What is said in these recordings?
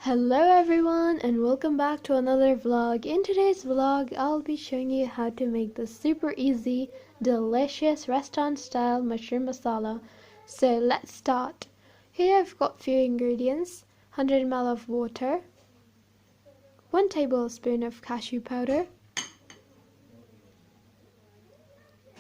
Hello everyone and welcome back to another vlog. In today's vlog, I'll be showing you how to make this super easy, delicious restaurant style mushroom masala. So let's start. Here I've got few ingredients: 100 ml of water, 1 tablespoon of cashew powder,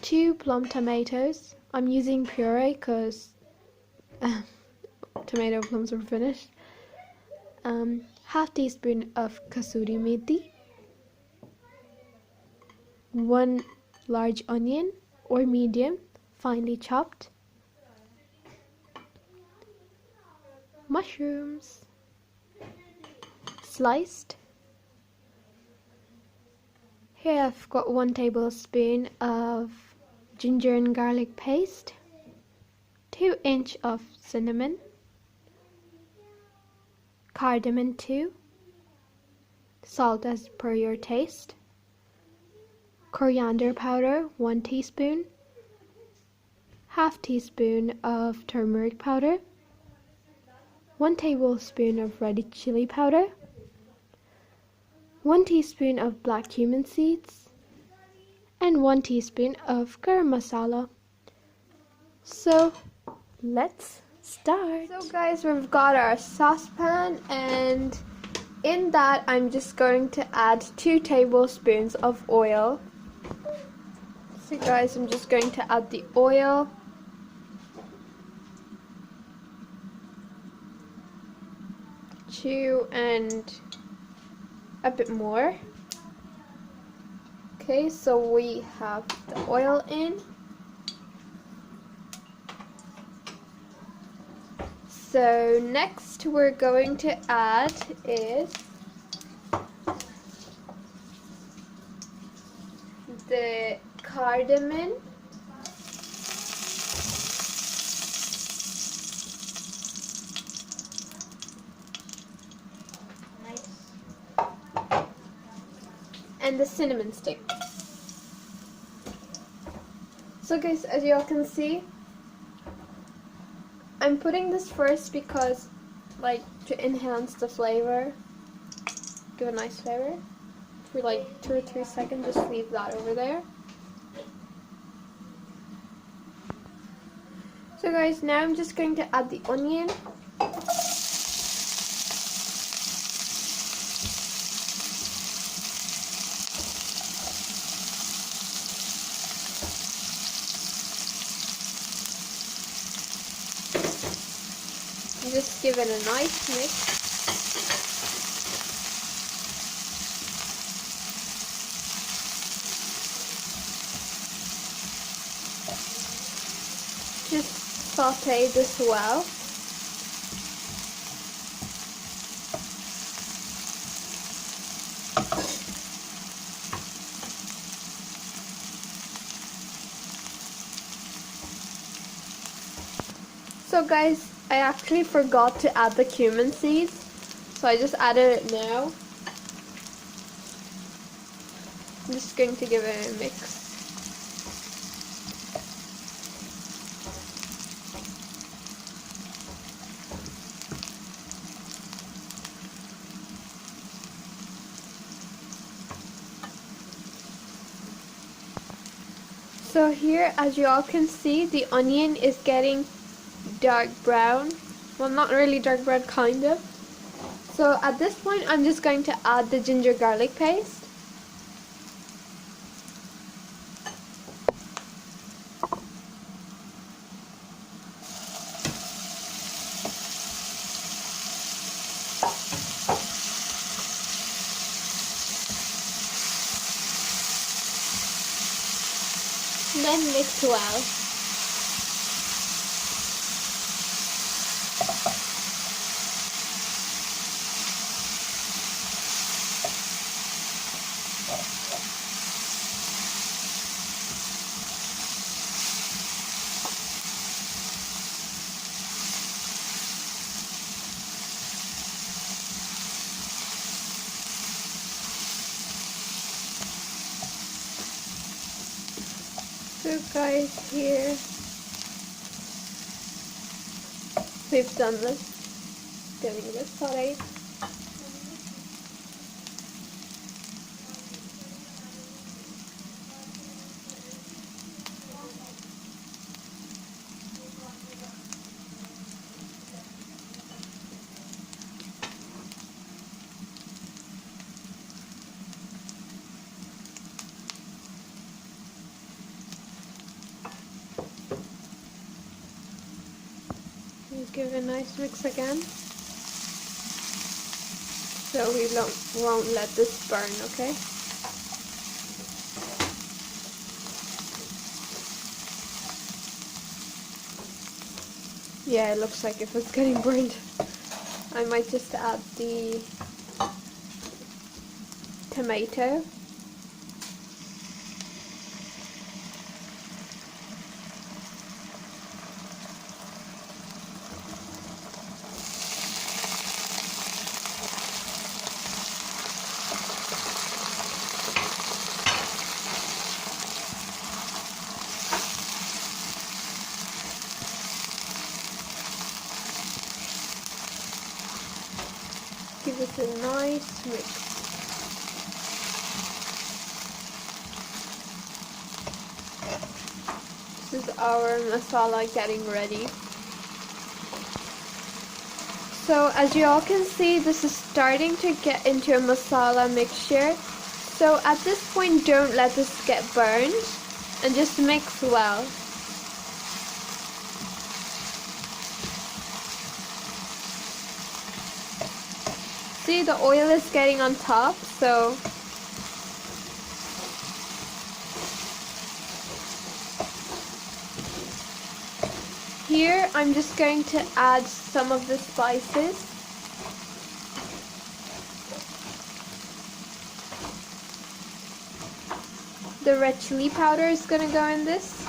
2 plum tomatoes. I'm using puree because tomato plums are finished. Half teaspoon of kasuri methi, 1 large onion or medium, finely chopped, mushrooms, sliced. Here I've got 1 tablespoon of ginger and garlic paste, 2 inch of cinnamon, cardamom 2, salt as per your taste, coriander powder 1 teaspoon, half teaspoon of turmeric powder, 1 tablespoon of red chilli powder, 1 teaspoon of black cumin seeds, and 1 teaspoon of garam masala. So let's start. So guys, we've got our saucepan, and in that I'm just going to add 2 tablespoons of oil. So guys, I'm just going to add the oil. And a bit more. Okay, so we have the oil in. So next we're going to add is the cardamom, and the cinnamon stick. So guys, as you all can see, I'm putting this first because, like, to enhance the flavor, give a nice flavor. For like 2 or 3 seconds, just leave that over there. So guys, now I'm just going to add the onion. Just give it a nice mix. Just saute this well. So guys, I actually forgot to add the cumin seeds, so I just added it now. I'm just going to give it a mix. So here, as you all can see, the onion is getting dark brown. Well, not really dark brown, kind of. So at this point, I'm just going to add the ginger garlic paste. Then mix well. So guys, here we've done this, getting this sauteed. give a nice mix again. So we won't let this burn, okay? Yeah, it looks like if it's getting burned. I might just add the tomato. Give it a nice mix. This is our masala getting ready. So as you all can see, this is starting to get into a masala mixture. So at this point, don't let this get burned and just mix well. See, the oil is getting on top, so here I'm just going to add some of the spices. The red chili powder is going to go in this.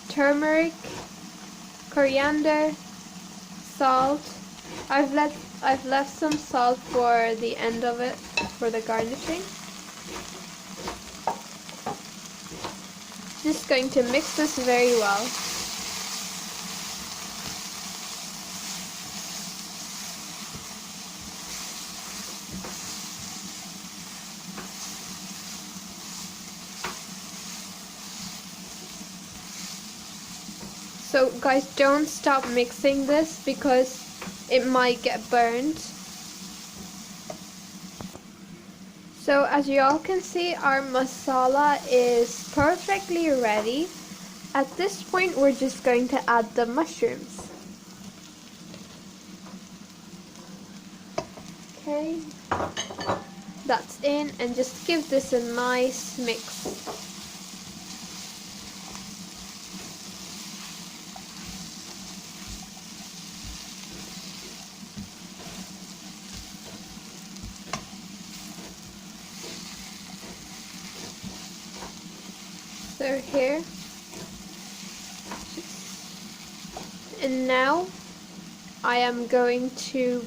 Turmeric, coriander, salt. I've left some salt for the end of it, for the garnishing. Just going to mix this very well. So guys, don't stop mixing this because it might get burned. So as you all can see, our masala is perfectly ready. At this point, we're just going to add the mushrooms. Okay, that's in, and just give this a nice mix. So here, and now I am going to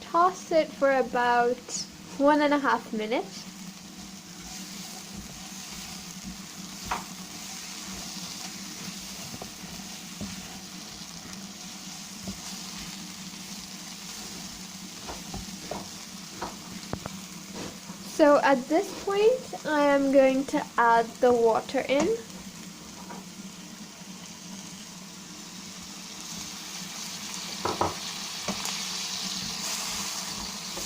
toss it for about 1.5 minutes. So at this point, I am going to add the water in.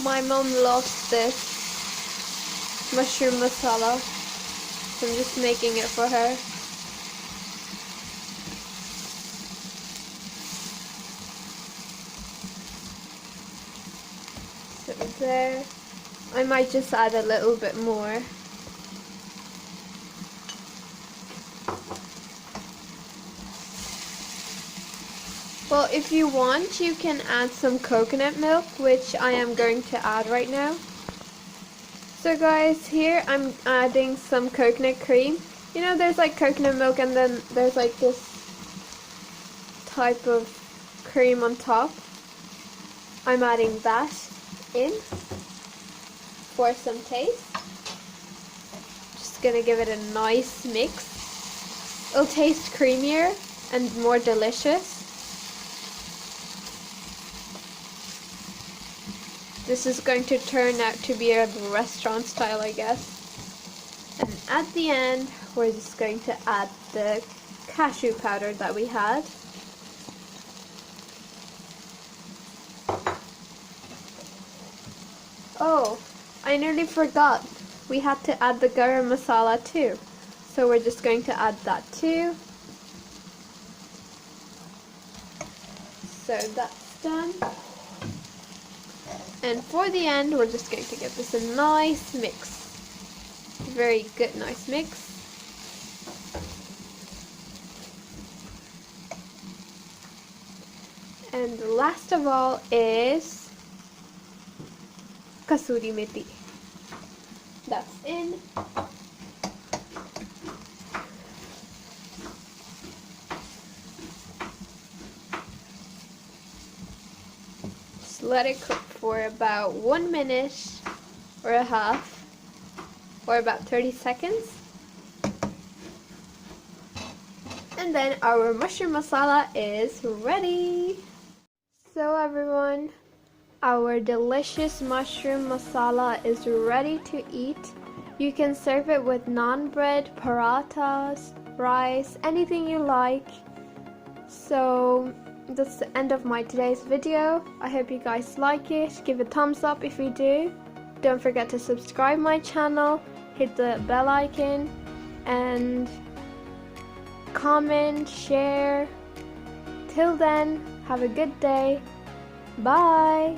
My mom loves this mushroom masala, so I'm just making it for her. So there. I might just add a little bit more. Well, if you want, you can add some coconut milk, which I am going to add right now. So guys, here I'm adding some coconut cream. You know, there's like coconut milk and then there's like this type of cream on top. I'm adding that in for some taste. Just gonna give it a nice mix. It'll taste creamier and more delicious. This is going to turn out to be a restaurant style, I guess. And at the end, we're just going to add the cashew powder that we had. Oh, I nearly forgot. We had to add the garam masala too. So we're just going to add that too. So that's done. And for the end, we're just going to give this a nice mix. Very good, nice mix. And last of all is kasuri methi. That's in. Just let it cook for about 1 minute or a half, or about 30 seconds. And then our mushroom masala is ready. So everyone, our delicious mushroom masala is ready to eat. You can serve it with naan bread, parathas, rice, anything you like. So that's the end of my today's video. I hope you guys like it. Give a thumbs up if you do. Don't forget to subscribe my channel, hit the bell icon, and comment, share. Till then, have a good day. Bye.